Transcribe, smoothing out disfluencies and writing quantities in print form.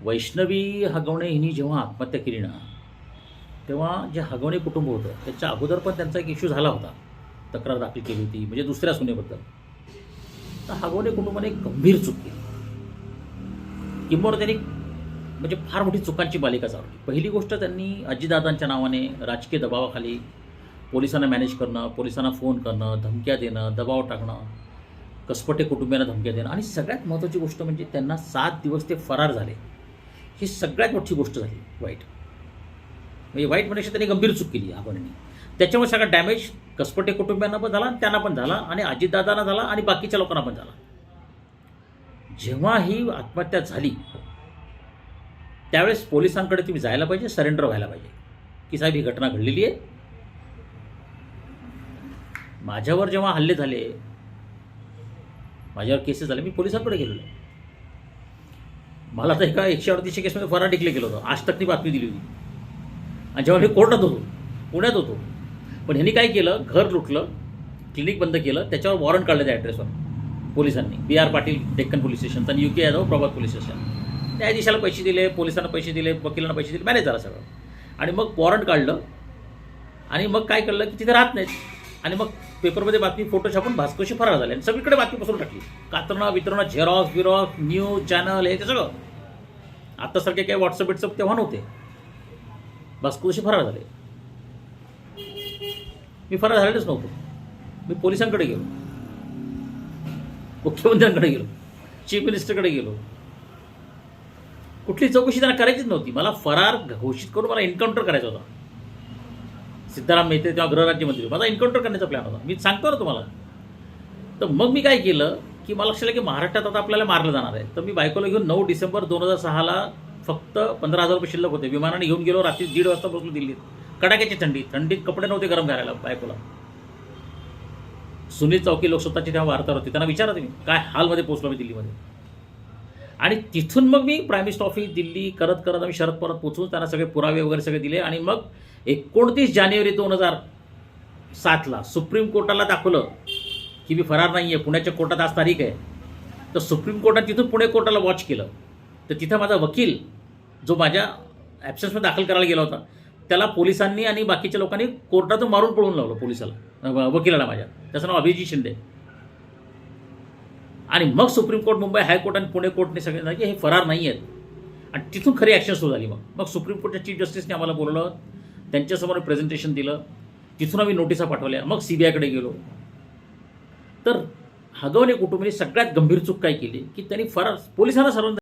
वैष्णवी हगवणे हिने जेव्हा आत्महत्या केली ना, तेव्हा जे हगवणे कुटुंब होतं त्याच्या अगोदर पण त्यांचा एक इश्यू झाला होता. तक्रार दाखल केली होती म्हणजे दुसऱ्या सुनेबद्दल. तर हगवणे कुटुंबाने एक गंभीर चूक केली. किंबहुना त्यांनी म्हणजे फार मोठी चुकांची मालिका चालवली. पहिली गोष्ट, त्यांनी अजितदादांच्या नावाने राजकीय दबावाखाली पोलिसांना मॅनेज करणं, पोलिसांना फोन करणं, धमक्या देणं, दबाव टाकणं, कसपटे कुटुंबियांना धमक्या देणं आणि सगळ्यात महत्त्वाची गोष्ट म्हणजे त्यांना 7 दिवस ते फरार झाले. ही सगळ्यात मोठी गोष्ट झाली वाईट. म्हणजे वाईट म्हणण्यापेक्षा त्यांनी गंभीर चूक केली हगवणेंनी. त्याच्यामुळे सगळा डॅमेज कसपटे कुटुंबियांना पण झाला, त्यांना पण झाला आणि अजितदादांना झाला आणि बाकीच्या लोकांना पण झाला. जेव्हा ही आत्महत्या झाली त्यावेळेस पोलिसांकडे तुम्ही जायला पाहिजे, सरेंडर व्हायला पाहिजे की साहेब ही घटना घडलेली आहे. माझ्यावर जेव्हा हल्ले झाले, माझ्यावर केसेस झाले, मी पोलिसांकडे गेलेलो. मला तर एका 138 केसमध्ये फरार डिक्लेअर केलं होतं. आज तकनी बातमी दिली होती. आणि जेव्हा मी कोर्टात होतो, पुण्यात होतो, पण ह्यांनी काय केलं, घर लुटलं, क्लिनिक बंद केलं, त्याच्यावर वॉरंट काढलं त्या ॲड्रेसवर पोलिसांनी. B.R. Patil Deccan police station आणि UK यादव प्रभात पोलीस स्टेशन. न्यायाधीशाला पैसे दिले, पोलिसांना पैसे दिले, वकिलांना पैसे दिले, मॅनेज झालं सगळं. आणि मग वॉरंट काढलं आणि मग काय कळलं की तिथे राहत नाहीत. आणि मग पेपरमध्ये बातमी फोटो छापून भास्करशी फरार झाले आणि सगळीकडे बातमी पसरून टाकली. कातरणं वितरणं, झेरॉक्स बिरॉक्स, न्यूज चॅनल, हे ते सगळं. आत्तासारखे काही व्हॉट्सअप तेव्हा नव्हते. भास्करशी फरार झाले. मी फरार झालेलंच नव्हतो. मी पोलिसांकडे गेलो, मुख्यमंत्र्यांकडे गेलो, चीफ मिनिस्टरकडे गेलो. कुठली चौकशी त्यांना करायचीच नव्हती. मला फरार घोषित करून मला एन्काउंटर करायचा होता. सिद्धाराम मेहते तेव्हा गृहराज्यमंत्री, माझा एन्काउंटर करण्याचा प्लॅन होता. मी सांगतो ना तुम्हाला. तर मग मी काय केलं की मला लक्षात आलं की महाराष्ट्रात आता आपल्याला मारलं जाणार आहे. तर मी बायकोला घेऊन 9 डिसेंबर 2006ला फक्त 15,000 रुपये शिल्लक होते. विमानाने घेऊन गेलो. रात्री 1:30 वाजता पोहोचलो दिल्लीत. कडाक्याची थंडीत कपडे नव्हते गरम घालायला बायकोला. सुनील चौकी लोकसत्ताची तेव्हा वार्ताहर होते. त्यांना विचारा तुम्ही काय हालमध्ये पोहोचलो मी दिल्लीमध्ये. आणि तिथून मग मी प्राईम मिनिस्टर ऑफिस दिल्ली करत आम्ही शरद पवार पोहोचून त्यांना सगळे पुरावे वगैरे सगळे दिले. आणि मग 29 जानेवारी 2007ला सुप्रीम कोर्टाला दाखवलं की मी फरार नाही आहे. पुण्याच्या कोर्टात आज तारीख आहे. तर सुप्रीम कोर्टात तिथून पुणे कोर्टाला वॉच केलं. तर तिथं माझा वकील जो माझ्या ॲब्सेन्समध्ये दाखल करायला गेला होता, त्याला पोलिसांनी आणि बाकीच्या लोकांनी कोर्टातून मारून पळवून लावलं पोलिसाला, वकिलाला माझ्या. त्याचं नाव अभिजित शिंदे. आणि मग सुप्रीम कोर्ट, मुंबई हायकोर्ट आणि पुणे कोर्टने सगळे सांगितलं की हे फरार नाही आहेत. आणि तिथून खरी ॲक्शन सुरू झाली. मग सुप्रीम कोर्टच्या चीफ जस्टिसने आम्हाला बोलवलं, त्यांच्यासमोर प्रेझेंटेशन दिलं. तिथून आम्ही नोटिसा पाठवल्या. मग CBIकडे गेलो. तर हगवणे कुटुंबाने सगळ्यात गंभीर चूक काय केली की त्यांनी फरार पोलिसांना सर्वांना